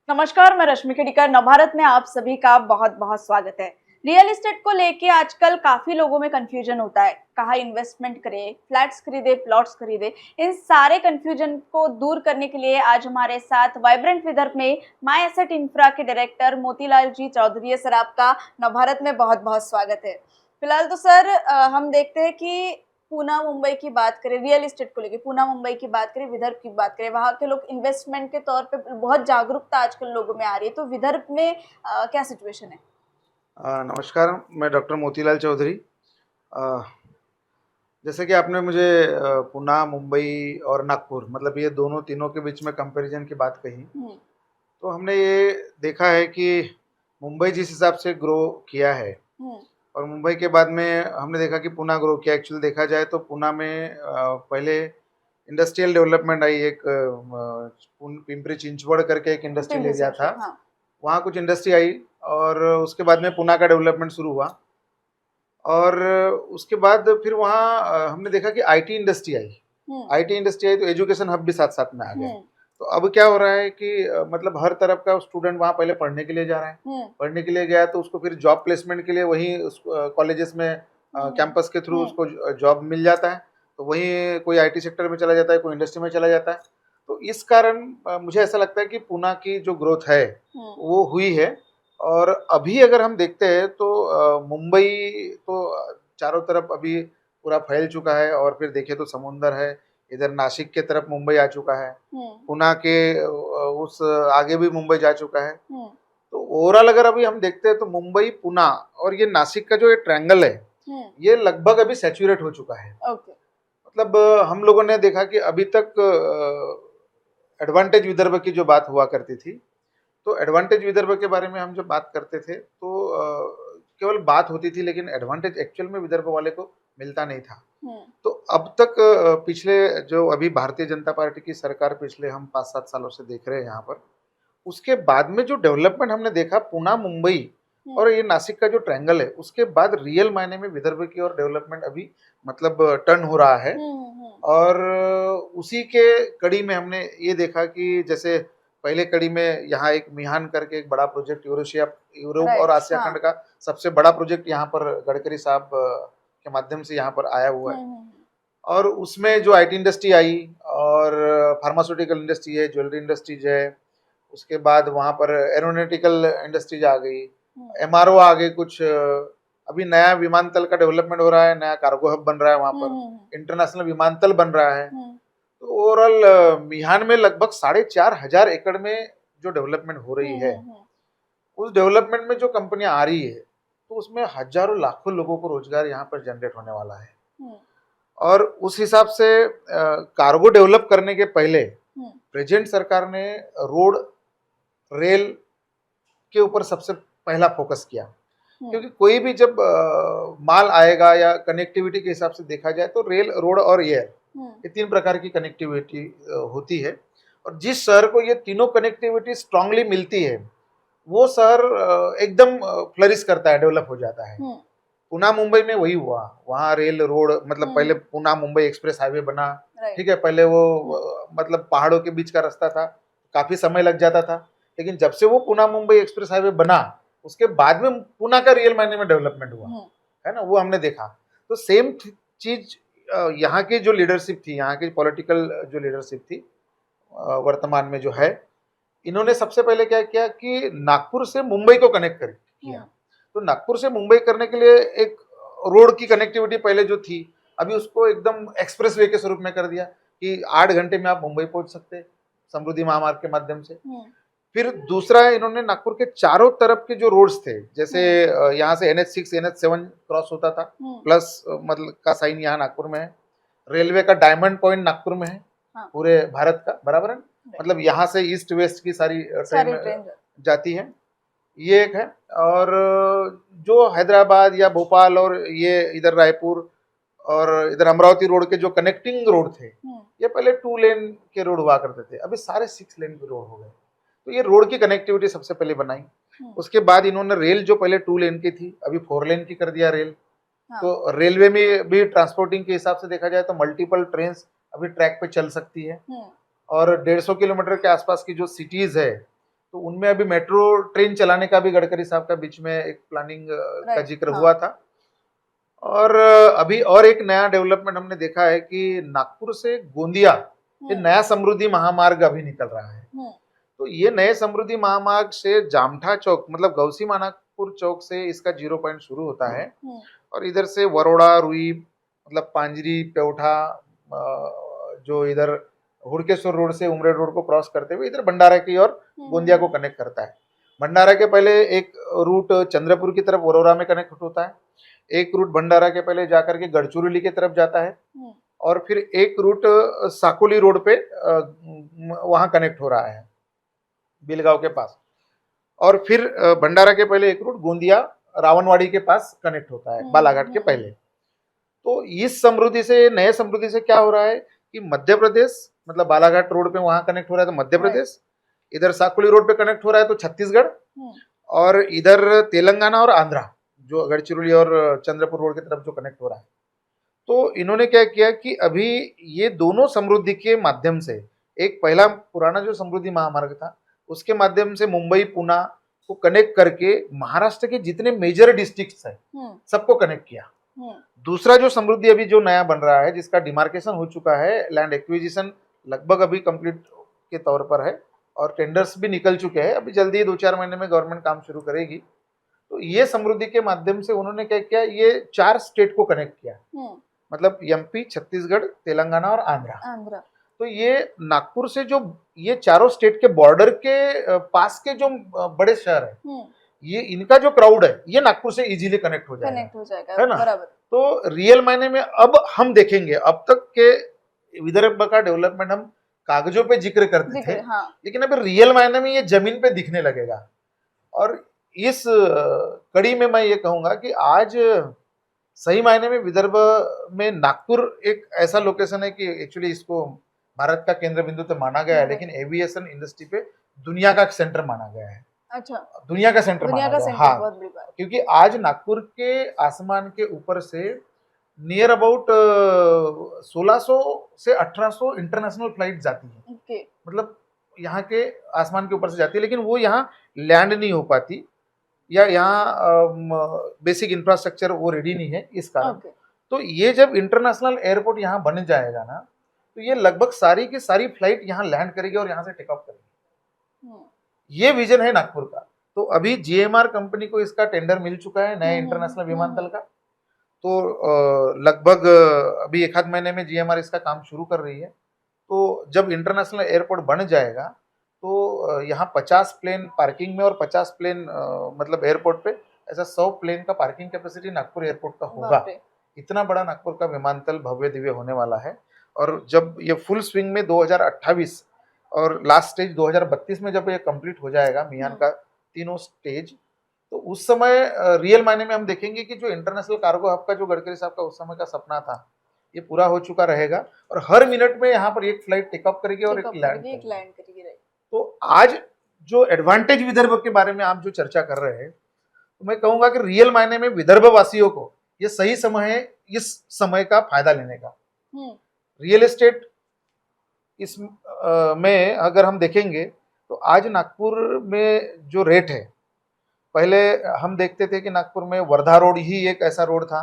नमस्कार, मैं रश्मि खेड़ीकर। नवभारत में आप सभी का बहुत बहुत स्वागत है। रियल एस्टेट को लेके आजकल काफी लोगों में कंफ्यूजन होता है। कहाँ इन्वेस्टमेंट करें, फ्लैट्स खरीदे, प्लॉट्स खरीदे। इन सारे कंफ्यूजन को दूर करने के लिए आज हमारे साथ वाइब्रेंट विदर्भ में माय एसेट इंफ्रा के डायरेक्टर मोतीलाल जी चौधरी है। सर, आपका नवभारत में बहुत बहुत स्वागत है। फिलहाल तो सर हम देखते हैं कि पूना मुंबई की बात करें, रियल एस्टेट को लेके पूना मुंबई की बात करें, विदर्भ की बात करें, वहाँ के लोग इन्वेस्टमेंट के तौर पे बहुत जागरूकता आजकल लोगों में आ रही है। तो विदर्भ में क्या सिचुएशन है? नमस्कार, मैं डॉक्टर मोतीलाल चौधरी। अ, जैसे कि आपने मुझे पुणे, मुंबई और नागपुर मतलब ये दोनों तीनों के बीच में कंपैरिजन की बात कही, हम्म। तो हमने ये देखा है कि मुंबई जिस हिसाब से ग्रो किया है हम्म। और मुंबई के बाद में हमने देखा कि पुणे ग्रो किया। एक्चुअली देखा जाए तो पुणे में पहले इंडस्ट्रियल डेवलपमेंट आई। एक पिंपरी चिंचवड़ करके एक इंडस्ट्रियल पिंपरी एरिया था, चिंचवड, हाँ। वहाँ कुछ इंडस्ट्री आई और उसके बाद में पुणे का डेवलपमेंट शुरू हुआ। और उसके बाद फिर वहाँ हमने देखा कि IT industry I. Hmm. IT industry I तो एजुकेशन हब भी साथ साथ में आ गए। हम्म। तो अब क्या हो रहा है कि मतलब हर तरफ का स्टूडेंट वहाँ पहले पढ़ने के लिए जा रहा है। हम्म। पढ़ने के लिए गया तो उसको फिर जॉब प्लेसमेंट के लिए वहीं कॉलेजेस में हम्म। कैंपस के थ्रू हम्म। उसको जॉब मिल जाता है। तो वहीं कोई आईटी सेक्टर में चला जाता है, कोई इंडस्ट्री में चला जाता है। तो इस कारण मुझे ऐसा लगता है कि पुणे की जो ग्रोथ है हम्म। वो हुई है। और अभी अगर हम देखते हैं तो मुंबई तो चारों तरफ अभी पूरा फैल चुका है और फिर देखें तो समुंदर है। इधर नासिक के तरफ मुंबई आ चुका है, हम्म। पुणे के उस आगे भी मुंबई जा चुका है। हम्म। तो ओवरऑल अगर अभी हम देखते हैं तो मुंबई, पुणे और ये नासिक का जो ये ट्रायंगल है हम्म। ये लगभग अभी सैचुरेट हो चुका है। ओके। मतलब हम लोगों ने देखा कि अभी तक एडवांटेज विदर्भ की जो बात हुआ करती थी, तो एडवांटेज विदर्भ के बारे में हम जब बात करते थे तो केवल बात होती थी, लेकिन एडवांटेज एक्चुअल में विदर्भ वाले को मिलता नहीं था। हम्म। तो अब तक पिछले जो अभी भारतीय जनता पार्टी की सरकार पिछले हम 5-7 सालों से देख रहे हैं यहाँ पर, उसके बाद में जो डेवलपमेंट हमने देखा पुणे, मुंबई और ये नासिक का जो ट्रायंगल है, उसके बाद रियल मायने में विदर्भ की और डेवलपमेंट अभी मतलब टर्न हो रहा है। और उसी के कड़ी में हमने ये देखा कि जैसे पहले कड़ी में यहाँ एक मिहान करके एक बड़ा प्रोजेक्ट यूरोप और राइट, आसिया हाँ। खंड का सबसे बड़ा प्रोजेक्ट यहाँ पर गडकरी साहब के माध्यम से यहाँ पर आया हुआ है। और उसमें जो आईटी इंडस्ट्री आई और फार्मास्यूटिकल इंडस्ट्री है, ज्वेलरी इंडस्ट्रीज है, उसके बाद वहाँ पर एरोनॉटिकल इंडस्ट्रीज आ गई, एमआरओ आ गए कुछ। अभी नया विमानतल का डेवलपमेंट हो रहा है, नया कार्गो हब बन रहा है वहाँ पर, इंटरनेशनल विमानतल बन रहा है। तो ओवरऑल मिहान में लगभग 4,500 एकड़ में जो डेवलपमेंट हो रही है, उस डेवलपमेंट में जो कंपनियां आ रही है तो उसमें हजारों लाखों लोगों को रोजगार यहाँ पर जनरेट होने वाला है। और उस हिसाब से कार्गो डेवलप करने के पहले प्रेजेंट सरकार ने रोड, रेल के ऊपर सबसे पहला फोकस किया। क्योंकि कोई भी जब माल आएगा या कनेक्टिविटी के हिसाब से देखा जाए तो रेल, रोड और एयर, ये 3 प्रकार की कनेक्टिविटी होती है। और जिस शहर को ये तीनों कनेक्टिविटी स्ट्रांगली मिलती है वो शहर एकदम फ्लरिश करता है, डेवलप हो जाता है। पुणे, मुंबई में वही हुआ। वहाँ रेल, रोड मतलब पहले पुणे मुंबई एक्सप्रेस हाईवे बना, ठीक है। पहले वो मतलब पहाड़ों के बीच का रास्ता था, काफी समय लग जाता था। लेकिन जब से वो पुणे मुंबई एक्सप्रेस हाईवे बना, उसके बाद में पुणे का रियल मायने में डेवलपमेंट हुआ है ना, वो हमने देखा। तो सेम चीज यहाँ की जो लीडरशिप थी, यहाँ की पॉलिटिकल जो लीडरशिप थी वर्तमान में जो है, इन्होंने सबसे पहले क्या किया कि नागपुर से मुंबई को कनेक्ट किया। तो नागपुर से मुंबई करने के लिए एक रोड की कनेक्टिविटी पहले जो थी, अभी उसको एकदम एक्सप्रेस वे के स्वरूप में कर दिया कि 8 घंटे में आप मुंबई पहुंच सकते हैं समृद्धि महामार्ग के माध्यम से। फिर दूसरा, इन्होंने नागपुर के चारों तरफ के जो रोड्स थे, जैसे यहाँ से NH6, NH7 क्रॉस होता था, प्लस मतलब का साइन यहाँ नागपुर में है। रेलवे का डायमंड पॉइंट नागपुर में है, पूरे भारत का, बराबर है। मतलब यहाँ से ईस्ट वेस्ट की सारी ट्रेन जाती है, ये एक है। और जो हैदराबाद या भोपाल और ये इधर रायपुर और इधर अमरावती रोड के जो कनेक्टिंग रोड थे, ये पहले 2 लेन के रोड हुआ करते थे, अभी सारे 6 लेन के रोड हो गए। तो ये रोड की कनेक्टिविटी सबसे पहले बनाई। उसके बाद इन्होंने रेल, जो पहले 2 लेन की थी, अभी 4 लेन की कर दिया रेल। तो रेलवे में भी ट्रांसपोर्टिंग के हिसाब से देखा जाए तो मल्टीपल ट्रेन अभी ट्रैक पे चल सकती है। और 150 किलोमीटर के आसपास की जो सिटीज है, तो उनमें अभी मेट्रो ट्रेन चलाने का भी गडकरी साहब का बीच में एक प्लानिंग का Right, जिक्र हाँ। हुआ था। और अभी और एक नया डेवलपमेंट हमने देखा है कि नागपुर से गोंदिया ये नया समृद्धि महामार्ग अभी निकल रहा है। तो ये नए समृद्धि महामार्ग से जामठा चौक मतलब गौसी मानापुर चौक से इसका 0 पॉइंट शुरू होता है और इधर से वरोड़ा रुई मतलब पांजरी पेवठा जो इधर हुड़केश्वर रोड से उमरेड रोड को क्रॉस करते हुए इधर भंडारा की और गोंदिया को कनेक्ट करता है। भंडारा के पहले एक रूट चंद्रपुर की तरफ वरोरा में कनेक्ट होता है, एक रूट भंडारा के पहले जाकर के गढ़चिरौली की तरफ जाता है और फिर एक रूट साकोली रोड पे वहां कनेक्ट हो रहा है बिलगांव के पास और फिर भंडारा के पहले एक रूट गोंदिया रावणवाड़ी के पास कनेक्ट होता है बालाघाट के पहले। तो इस समृद्धि से नए समृद्धि से क्या हो रहा है कि मध्य प्रदेश मतलब बालाघाट रोड पे वहां कनेक्ट हो रहा है तो मध्य प्रदेश, इधर साकोली रोड पे कनेक्ट हो रहा है तो छत्तीसगढ़ और इधर तेलंगाना और आंध्रा जो गढ़चिरौली और चंद्रपुर रोड की तरफ जो कनेक्ट हो रहा है। तो इन्होंने क्या किया कि अभी ये दोनों समृद्धि के माध्यम से एक पहला पुराना जो समृद्धि महामार्ग था उसके माध्यम से मुंबई पुणे को कनेक्ट करके महाराष्ट्र के जितने मेजर डिस्ट्रिक्ट्स है सबको कनेक्ट किया। दूसरा जो समृद्धि अभी जो नया बन रहा है जिसका डिमार्केशन हो चुका है, लैंड एक्विजिशन लगभग अभी कंप्लीट के तौर पर है और टेंडर्स भी निकल चुके हैं, अभी जल्दी 2-4 महीने में गवर्नमेंट काम शुरू करेगी। तो ये समृद्धि के माध्यम से उन्होंने क्या किया, ये 4 स्टेट को कनेक्ट किया मतलब एमपी, छत्तीसगढ़, तेलंगाना और आंध्रा। तो ये नागपुर से जो ये चारों स्टेट के बॉर्डर के पास के जो बड़े शहर है ये इनका जो क्राउड है ये नागपुर से इजीली कनेक्ट हो जाएगा है ना। बराबर। तो रियल मायने में अब हम देखेंगे, अब तक के विदर्भ का डेवलपमेंट हम कागजों पे जिक्र करते थे लेकिन अभी रियल मायने में ये जमीन पे दिखने लगेगा। और इस कड़ी में मैं ये कहूंगा कि आज सही मायने में विदर्भ में नागपुर एक ऐसा लोकेशन है कि एक्चुअली इसको भारत का केंद्र बिंदु तो माना गया है लेकिन एविएशन इंडस्ट्री पे दुनिया का सेंटर माना गया है। अच्छा, दुनिया का सेंटर माना गया है। हाँ, बहुत बड़ी बात। क्योंकि आज नागपुर के आसमान के ऊपर से नियर अबाउट 1600 से 1800 इंटरनेशनल फ्लाइट जाती है मतलब यहाँ के आसमान के ऊपर से जाती है लेकिन वो यहाँ लैंड नहीं हो पाती या यहाँ बेसिक इंफ्रास्ट्रक्चर वो रेडी नहीं है इस कारण। तो ये जब इंटरनेशनल एयरपोर्ट यहाँ बन जाएगा ना तो ये लगभग सारी की सारी फ्लाइट यहाँ लैंड करेगी और यहाँ से टेक ऑफ करेगी। ये विजन है नागपुर का। तो अभी जीएमआर कंपनी को इसका टेंडर मिल चुका है नए इंटरनेशनल विमानतल का। तो लगभग अभी 1 आध महीने में जीएमआर इसका काम शुरू कर रही है। तो जब इंटरनेशनल एयरपोर्ट बन जाएगा तो यहाँ 50 प्लेन पार्किंग में और 50 प्लेन मतलब एयरपोर्ट पे ऐसा 100 प्लेन का पार्किंग कैपेसिटी नागपुर एयरपोर्ट का होगा। इतना बड़ा नागपुर का विमानतल भव्य दिव्य होने वाला है। और जब ये फुल स्विंग में 2028 और लास्ट स्टेज 2032 में जब ये कंप्लीट हो जाएगा मियान का तीनों स्टेज तो उस समय रियल मायने में हम देखेंगे कि जो इंटरनेशनल कार्गो हब का जो गडकरी साहब का उस समय का सपना था ये पूरा हो चुका रहेगा और हर मिनट में यहाँ पर एक फ्लाइट टेक ऑफ करेगी और एक लैंड करेगी। तो आज जो एडवांटेज विदर्भ के बारे में आप जो चर्चा कर रहे हैं तो मैं कहूंगा कि रियल मायने में विदर्भ वासियों को ये सही समय है इस समय का फायदा लेने का। रियल एस्टेट इस में अगर हम देखेंगे तो आज नागपुर में जो रेट है, पहले हम देखते थे कि नागपुर में वर्धा रोड ही एक ऐसा रोड था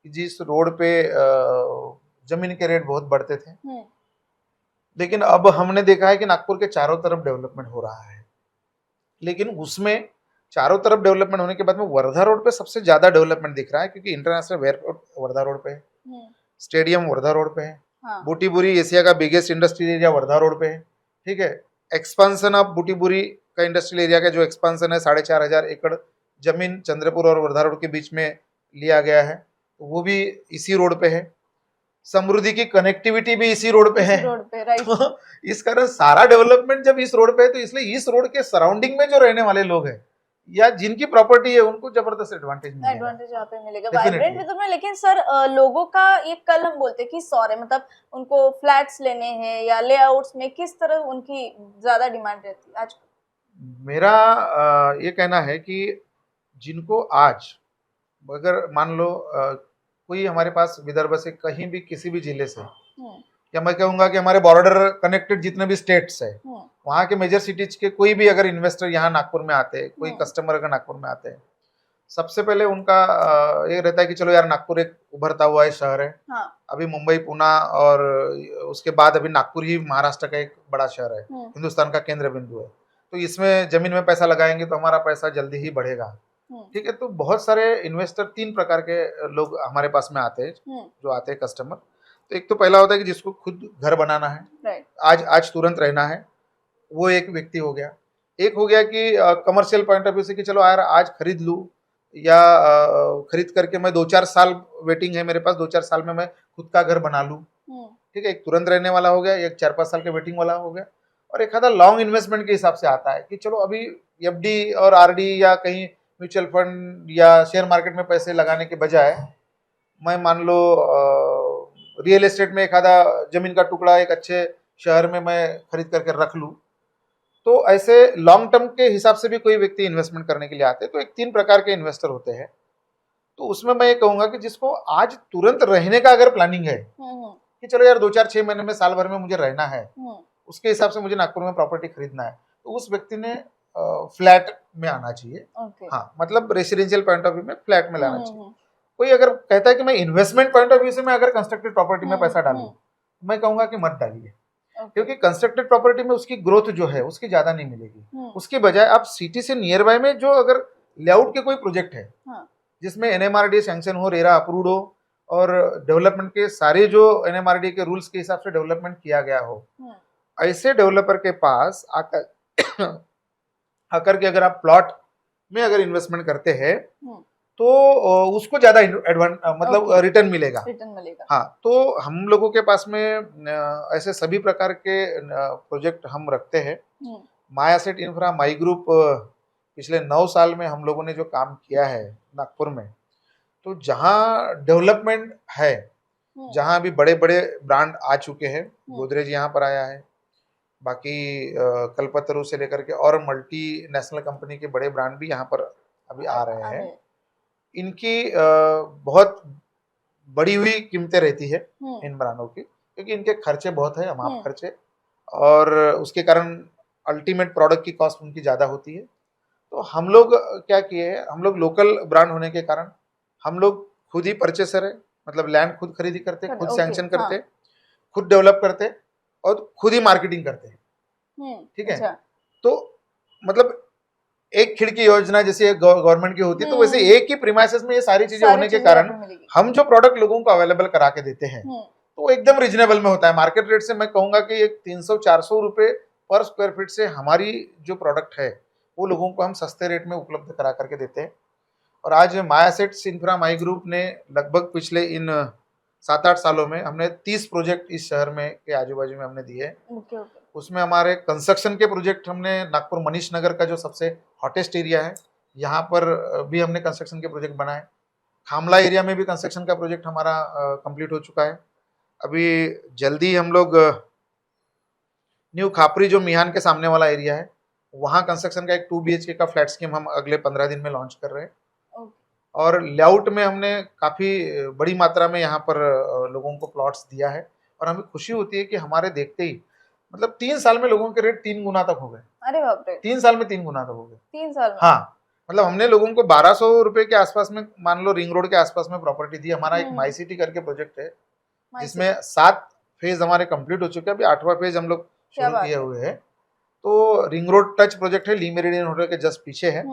कि जिस रोड पे जमीन के रेट बहुत बढ़ते थे लेकिन अब हमने देखा है कि नागपुर के चारों तरफ डेवलपमेंट हो रहा है। लेकिन उसमें चारों तरफ डेवलपमेंट होने के बाद में वर्धा रोड पे सबसे ज्यादा डेवलपमेंट दिख रहा है क्योंकि इंटरनेशनल एयरपोर्ट वर्धा रोड पे है, स्टेडियम वर्धा रोड पे है, बूटीबुरी एशिया का biggest industrial area Wardha road पे है। ठीक है, एक्सपांसन ऑफ बूटीबुरी का इंडस्ट्रियल एरिया का जो एक्सपांसन है 4500 एकड़ जमीन चंद्रपुर और वर्धा रोड के बीच में लिया गया है तो वो भी इसी रोड पे है। समृद्धि की कनेक्टिविटी भी इसी रोड पे है। तो इस कारण सारा डेवलपमेंट जब इस रोड पे है तो इसलिए इस रोड के सराउंडिंग में जो रहने वाले लोग हैं या जिनकी प्रॉपर्टी है उनको जबरदस्त एडवांटेज यहाँ पे मिलेगा वाइब्रेंट विदर्भ में। लेकिन सर लोगों का ये कल हम बोलते हैं कि सौरे मतलब उनको फ्लैट्स लेने हैं या लेआउट्स में किस तरह उनकी ज्यादा डिमांड रहती है आज? मेरा ये कहना है कि जिनको आज अगर मान लो कोई हमारे पास विदर्भ से कहीं भी किसी भी जिले से या मैं कहूँगा कि हमारे बॉर्डर कनेक्टेड जितने भी स्टेट्स है वहाँ के मेजर सिटीज के कोई भी अगर इन्वेस्टर यहाँ नागपुर में आते हैं, कोई कस्टमर अगर नागपुर में आते हैं, सबसे पहले उनका ये रहता है कि चलो यार नागपुर एक उभरता हुआ शहर है। हाँ। अभी मुंबई, पुणे और उसके बाद अभी नागपुर ही महाराष्ट्र का एक बड़ा शहर है, हिंदुस्तान का केंद्र बिंदु है। तो इसमें जमीन में पैसा लगाएंगे तो हमारा पैसा जल्दी ही बढ़ेगा। ठीक है, तो बहुत सारे इन्वेस्टर 3 प्रकार के लोग हमारे पास में आते हैं, जो आते हैं कस्टमर। तो एक तो पहला होता है कि जिसको खुद घर बनाना है, आज तुरंत रहना है, वो एक व्यक्ति हो गया। एक हो गया कि कमर्शियल पॉइंट ऑफ व्यू से कि चलो यार आज खरीद लूँ, या खरीद करके मैं 2-4 साल वेटिंग है मेरे पास, 2-4 साल में मैं खुद का घर बना लूँ। ठीक है, एक तुरंत रहने वाला हो गया, एक 4-5 साल के वेटिंग वाला हो गया, और एक आधा लॉन्ग इन्वेस्टमेंट के हिसाब से आता है कि चलो अभी एफडी और आरडी या कहीं म्यूचुअल फंड या शेयर मार्केट में पैसे लगाने के बजाय मैं मान लो रियल एस्टेट में एक आधा जमीन का टुकड़ा एक अच्छे शहर में मैं खरीद करके रख लूँ। तो ऐसे लॉन्ग टर्म के हिसाब से भी कोई व्यक्ति इन्वेस्टमेंट करने के लिए आते हैं। तो एक 3 प्रकार के इन्वेस्टर होते हैं। तो उसमें मैं ये कहूंगा कि जिसको आज तुरंत रहने का अगर प्लानिंग है कि चलो यार 2-4-6 महीने में, साल भर में मुझे रहना है, उसके हिसाब से मुझे नागपुर में प्रॉपर्टी खरीदना है, तो उस व्यक्ति ने फ्लैट में आना चाहिए। हाँ, मतलब रेसिडेंशियल पॉइंट ऑफ व्यू में फ्लैट में लाना चाहिए। कोई अगर कहता है कि मैं इन्वेस्टमेंट पॉइंट ऑफ व्यू से मैं अगर कंस्ट्रक्टेड प्रॉपर्टी में पैसा डालूं, मैं कहूंगा कि मत डालिए, क्योंकि कंस्ट्रक्टेड प्रॉपर्टी में उसकी ग्रोथ जो है उसकी ज्यादा नहीं मिलेगी। उसके बजाय आप सिटी से नियर बाय में जो अगर लेआउट के कोई प्रोजेक्ट है जिसमें एनएमआरडी सैंक्शन हो, रेरा अप्रूव्ड हो, और डेवलपमेंट के सारे जो एनएमआरडी के रूल्स के हिसाब से डेवलपमेंट किया गया हो, ऐसे डेवलपर के पास आकर के अगर आप प्लॉट में अगर इन्वेस्टमेंट करते हैं तो उसको ज्यादा मतलब रिटर्न मिलेगा। हाँ, तो हम लोगों के पास में ऐसे सभी प्रकार के प्रोजेक्ट हम रखते हैं। My asset infra, my group पिछले 9 साल में हम लोगों ने जो काम किया है नागपुर में, तो जहाँ डेवलपमेंट है, जहाँ अभी बड़े बड़े ब्रांड आ चुके हैं, गोदरेज यहाँ पर आया है, बाकी कल्पतरु से लेकर के और मल्टीनेशनल कंपनी के बड़े ब्रांड भी यहाँ पर अभी आ रहे हैं। इनकी बहुत बढ़ी हुई कीमतें रहती है इन ब्रांडों की, क्योंकि इनके खर्चे बहुत है, अमाप खर्चे, और उसके कारण अल्टीमेट प्रोडक्ट की कॉस्ट उनकी ज्यादा होती है। तो हम लोग क्या किए हैं, हम लोग लोकल ब्रांड होने के कारण हम लोग खुद ही परचेसर है, मतलब लैंड खुद खरीदी करते, खुद सैंक्शन करते, खुद डेवलप करते और खुद ही मार्केटिंग करते हैं। ठीक है, तो मतलब एक खिड़की योजना जैसे गवर्नमेंट की होती है, तो वैसे एक ही प्रीमाइसेस में ये सारी चीजें होने के कारण हम जो प्रोडक्ट लोगों को अवेलेबल करा के देते हैं तो एकदम रिजनेबल में होता है। मार्केट रेट से मैं कहूंगा कि एक 300-400 रुपए पर स्क्वायर फीट से हमारी जो प्रोडक्ट है वो लोगों को हम सस्ते रेट में उपलब्ध करा करके देते हैं। और आज my assets infra my group ने लगभग पिछले इन 7-8 सालों में हमने 30 प्रोजेक्ट इस शहर में के आजू बाजू में हमने दिए। उसमें हमारे कंस्ट्रक्शन के प्रोजेक्ट हमने नागपुर मनीष नगर का जो सबसे हॉटेस्ट एरिया है, यहाँ पर भी हमने कंस्ट्रक्शन के प्रोजेक्ट बनाए। खामला एरिया में भी कंस्ट्रक्शन का प्रोजेक्ट हमारा कंप्लीट हो चुका है। अभी जल्दी हम लोग न्यू खापरी जो मिहान के सामने वाला एरिया है, वहाँ कंस्ट्रक्शन का एक 2 BHK का फ्लैट स्कीम हम अगले 15 दिन में लॉन्च कर रहे हैं। और लेआउट में हमने काफ़ी बड़ी मात्रा में यहाँ पर लोगों को प्लॉट्स दिया है, और हमें खुशी होती है कि हमारे देखते ही मतलब 3 साल में लोगों के रेट 3 गुना तक हो गए। अरे बाप रे, 3 साल में 3 गुना तक हो गए। 3 साल में? हाँ, मतलब हमने लोगों को 1200 रुपए के आसपास में, मान लो रिंग रोड के आसपास में प्रॉपर्टी दी। हमारा एक माई सिटी करके प्रोजेक्ट है जिसमें 7 फेज हमारे कंप्लीट हो चुके हैं, अभी 8वां फेज हम लोग शुरू किए हुए हैं। तो रिंग रोड टच प्रोजेक्ट है, ली मेरिडियन होटल के जस्ट पीछे है।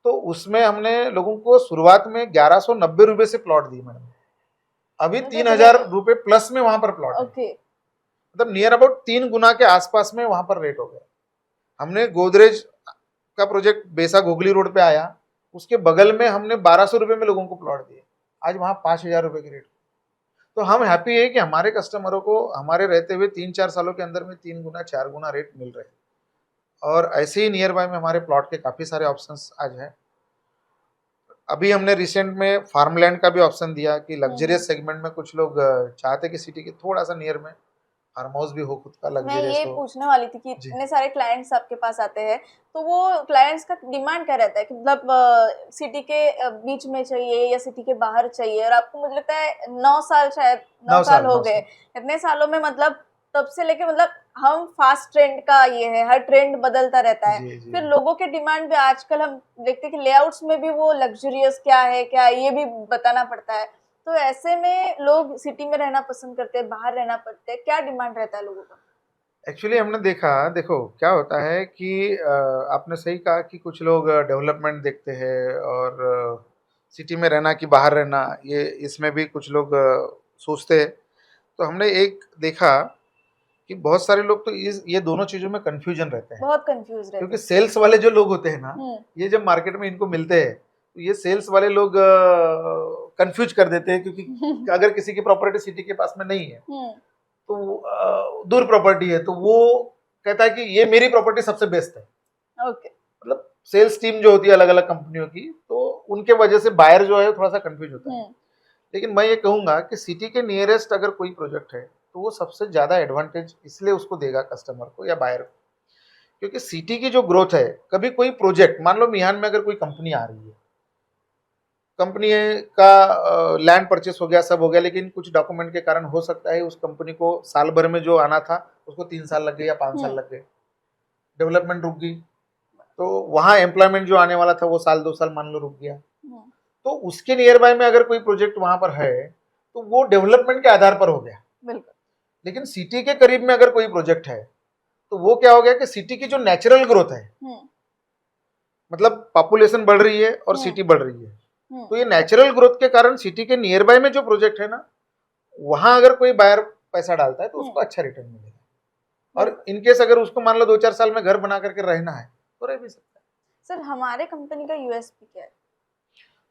तो उसमें हमने लोगों को शुरुआत में 1190 रुपए से प्लॉट दी मैडम, अभी 3000 रुपए प्लस में वहां पर प्लॉट है। मतलब नियर अबाउट 3 गुना के आसपास में वहां पर रेट हो गया। हमने गोदरेज का प्रोजेक्ट बेसा घोगली रोड पे आया, उसके बगल में हमने 1200 रुपए में लोगों को प्लॉट दिए, आज वहां 5000 रुपए के रेट। तो हम हैप्पी है कि हमारे कस्टमरों को हमारे रहते हुए 3-4 सालों के अंदर में 3 गुना 4 गुना रेट मिल रहे हैं। और ऐसे ही नियर बाय में हमारे प्लॉट के काफी सारे ऑप्शंस आज हैं। अभी हमने रिसेंट में फार्मलैंड का भी ऑप्शन दिया कि लग्जरियस सेगमेंट में कुछ लोग चाहते कि सिटी के थोड़ा सा नियर में फार्म हाउस भी हो, खुद का लग्जरियस हो। मैं ये पूछने वाली थी कि इतने सारे क्लाइंट्स आपके पास आते हैं, तो वो क्लाइंट्स का डिमांड क्या रहता है कि मतलब सिटी के बीच में चाहिए या सिटी के बाहर चाहिए? और आपको मुझे लगता है 9 साल, शायद 9 साल हो गए, इतने सालों में मतलब तब से लेके मतलब हम फास्ट ट्रेंड का ये है, हर ट्रेंड बदलता रहता है। जी जी फिर लोगों के डिमांड भी आजकल हम देखते हैं कि लेआउट्स में भी वो लग्जरियस क्या है क्या है, ये भी बताना पड़ता है। तो ऐसे में लोग सिटी में रहना पसंद करते हैं, बाहर रहना पड़ते हैं, क्या डिमांड रहता है लोगों का? एक्चुअली हमने देखा, देखो क्या होता है कि आपने सही कहा कि कुछ लोग डेवलपमेंट देखते हैं और सिटी में रहना कि बाहर रहना, ये इसमें भी कुछ लोग सोचते हैं। तो हमने एक देखा कि बहुत सारे लोग तो इस ये दोनों चीज़ों में कन्फ्यूजन रहते हैं, बहुत कंफ्यूज रहते क्योंकि हैं। सेल्स वाले जो लोग होते हैं ना, हम्म। ये जब मार्केट में इनको मिलते हैं तो ये सेल्स वाले लोग कंफ्यूज कर देते हैं, क्योंकि अगर किसी की प्रॉपर्टी सिटी के पास में नहीं है तो दूर प्रॉपर्टी है, तो वो कहता है कि ये मेरी प्रॉपर्टी सबसे बेस्ट है। ओके। मतलब सेल्स टीम जो होती है अलग अलग कंपनियों की, तो उनके वजह से बायर जो है थोड़ा सा कंफ्यूज होता है। लेकिन मैं ये कहूंगा कि सिटी के नियरेस्ट अगर कोई प्रोजेक्ट है तो वो सबसे ज्यादा एडवांटेज इसलिए उसको देगा कस्टमर को या बायर को, क्योंकि सिटी की जो ग्रोथ है, कभी कोई प्रोजेक्ट मान लो मिहान में अगर कोई कंपनी आ रही है, कंपनी का लैंड परचेस हो गया, सब हो गया, लेकिन कुछ डॉक्यूमेंट के कारण हो सकता है उस कंपनी को साल भर में जो आना था उसको 3 साल लग गए या 5 साल लग गए, डेवलपमेंट रुक गई, तो वहां एम्प्लॉयमेंट जो आने वाला था वो साल 2 साल मान लो रुक गया। तो उसके नियर बाय में अगर कोई प्रोजेक्ट वहां पर है तो वो डेवलपमेंट के आधार पर हो गया। बिल्कुल। लेकिन सिटी के करीब में अगर कोई प्रोजेक्ट है तो वो क्या हो गया कि सिटी की जो नेचुरल ग्रोथ है, मतलब पॉपुलेशन बढ़ रही है और सिटी बढ़ रही है, तो ये नेचुरल ग्रोथ के कारण सिटी के नियर बाय में जो प्रोजेक्ट है ना, वहां अगर कोई बायर पैसा डालता है तो उसको अच्छा रिटर्न मिलेगा। और इनकेस अगर उसको मान लो 2-4 साल में घर बना करके रहना है तो रह भी सकता है। सर हमारे कंपनी का यूएसपी क्या है?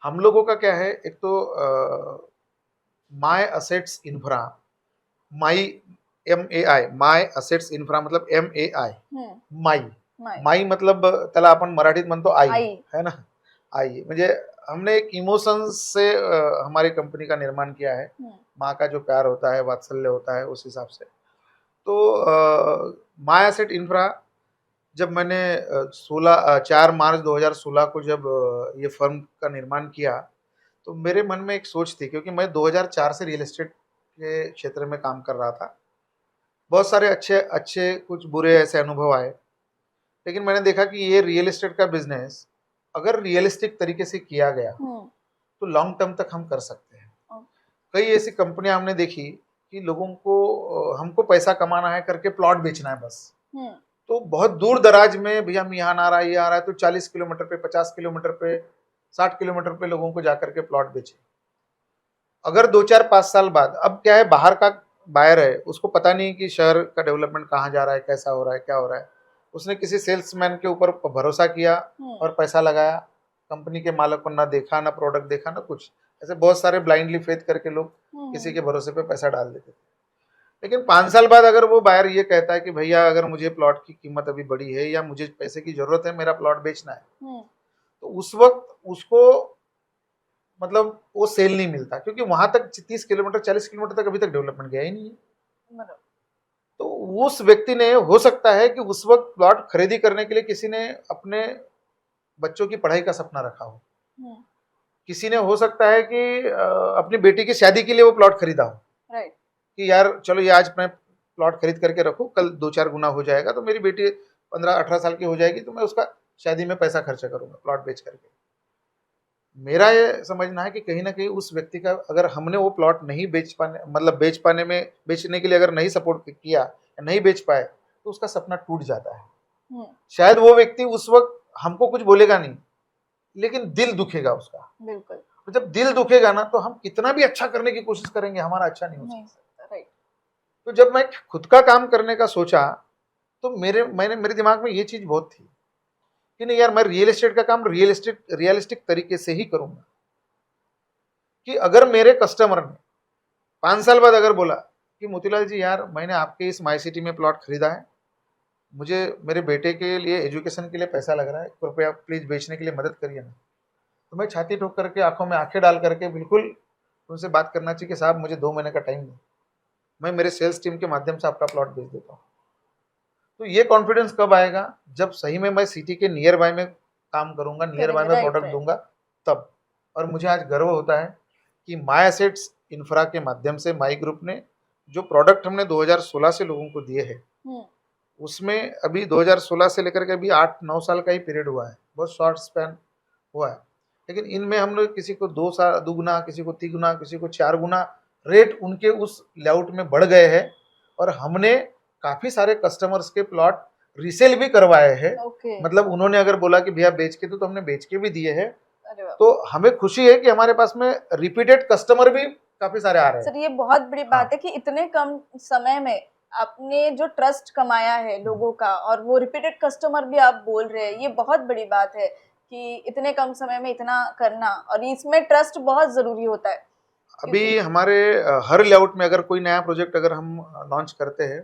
हम लोगों का क्या है, एक तो my assets infra, my MAI, my assets infra मतलब MAI, माई माई मतलब त्याला आपण मराठीत म्हणतो आई, है ना, आई म्हणजे हमने एक इमोशंस से हमारी कंपनी का निर्माण किया है। माँ का जो प्यार होता है, वात्सल्य होता है, उस हिसाब से। तो माय एसेट इंफ्रा जब मैंने 4 मार्च 2016 को जब ये फर्म का निर्माण किया, तो मेरे मन में एक सोच थी, क्योंकि मैं 2004 से रियल एस्टेट के क्षेत्र में काम कर रहा था। बहुत सारे अच्छे अच्छे कुछ बुरे ऐसे अनुभव आए, लेकिन मैंने देखा कि ये रियल एस्टेट का बिजनेस अगर रियलिस्टिक तरीके से किया गया तो लॉन्ग टर्म तक हम कर सकते हैं। कई ऐसी कंपनियां हमने देखी कि लोगों को हमको पैसा कमाना है करके प्लॉट बेचना है बस, तो बहुत दूर दराज में भैया मिहान आ रहा है, ये आ रहा है, तो 40 किलोमीटर पे, 50 किलोमीटर पे, 60 किलोमीटर पे लोगों को जाकर के प्लॉट बेचे। अगर 2-4-5 साल बाद, अब क्या है, बाहर का बायर है, उसको पता नहीं कि शहर का डेवलपमेंट कहाँ जा रहा है, कैसा हो रहा है, क्या हो रहा है, उसने किसी सेल्समैन के ऊपर भरोसा किया और पैसा लगाया, कंपनी के मालिक को ना देखा, ना प्रोडक्ट देखा, ना कुछ। ऐसे बहुत सारे ब्लाइंडली फेथ करके लोग किसी के भरोसे पे पैसा डाल देते थे। लेकिन 5 साल बाद अगर वो बायर ये कहता है कि भैया अगर मुझे प्लॉट की कीमत अभी बड़ी है या मुझे पैसे की जरूरत है, मेरा प्लॉट बेचना है, तो उस वक्त उसको मतलब वो सेल नहीं मिलता, क्योंकि वहां तक 30 किलोमीटर 40 किलोमीटर तक अभी तक डेवलपमेंट गया ही नहीं है। तो उस व्यक्ति ने, हो सकता है कि उस वक्त प्लॉट खरीदी करने के लिए किसी ने अपने बच्चों की पढ़ाई का सपना रखा हो, किसी ने हो सकता है कि अपनी बेटी की शादी के लिए वो प्लॉट खरीदा हो, कि यार चलो ये आज मैं प्लॉट खरीद करके रखूं, कल 2-4 गुना हो जाएगा, तो मेरी बेटी 15-18 साल की हो जाएगी तो मैं उसका शादी में पैसा खर्चा करूंगा प्लॉट बेच करके। मेरा ये समझना है कि कहीं ना कहीं उस व्यक्ति का, अगर हमने वो प्लॉट नहीं बेच पाने, मतलब बेचने के लिए अगर नहीं सपोर्ट किया, नहीं बेच पाए, तो उसका सपना टूट जाता है। शायद वो व्यक्ति उस वक्त हमको कुछ बोलेगा नहीं, लेकिन दिल दुखेगा उसका। बिल्कुल। तो जब दिल दुखेगा ना, तो हम कितना भी अच्छा करने की कोशिश करेंगे, हमारा अच्छा नहीं हो सकता। राइट। तो जब मैं खुद का काम करने का सोचा, तो मेरे दिमाग में ये चीज बहुत थी कि नहीं यार, मैं रियल एस्टेट का काम रियलिस्टिक तरीके से ही करूंगा। कि अगर मेरे कस्टमर ने 5 साल बाद अगर बोला कि मोतीलाल जी यार, मैंने आपके इस माई सिटी में प्लॉट खरीदा है, मुझे मेरे बेटे के लिए एजुकेशन के लिए पैसा लग रहा है, कृपया प्लीज बेचने के लिए मदद करिए ना, तो मैं छाती ठोक करके, आंखों में आंखें डाल करके बिल्कुल उनसे बात करना चाहिए कि साहब मुझे 2 महीने का टाइम दो, मैं मेरे सेल्स टीम के माध्यम से आपका प्लॉट बेच देता हूँ। तो ये कॉन्फिडेंस कब आएगा, जब सही में मैं सिटी के नियर बाय में काम करूंगा, नियर बाय में प्रोडक्ट दूंगा, तब। और मुझे आज गर्व होता है कि माई एसेट्स इंफ्रा के माध्यम से माई ग्रुप ने जो प्रोडक्ट हमने 2016 से लोगों को दिए हैं, हम्म, उसमें अभी 2016 से लेकर के अभी 8-9 साल का ही पीरियड हुआ है, बहुत शॉर्ट स्पैन हुआ है। लेकिन इनमें हम लोग किसी को 2 गुना, किसी को 3 गुना, किसी को 4 गुना रेट उनके उस लेआउट में बढ़ गए हैं। और हमने काफी सारे कस्टमर्स के प्लॉट रीसेल भी करवाए हैं। ओके। मतलब उन्होंने अगर बोला कि भैया बेच के तो हमने बेच के भी दिए हैं। अरे वाह। तो हमें खुशी है कि हमारे पास में रिपीटेड कस्टमर भी काफी सारे आ रहे हैं। सर ये बहुत बड़ी बात हाँ। है कि इतने कम समय में आपने जो ट्रस्ट कमाया है लोगों का, और वो रिपीटेड कस्टमर भी आप बोल रहे हैं, ये बहुत बड़ी बात है कि इतने कम समय में इतना करना, और इसमें ट्रस्ट बहुत जरूरी होता है। अभी हमारे हर लेआउट में अगर कोई नया प्रोजेक्ट अगर हम लॉन्च करते हैं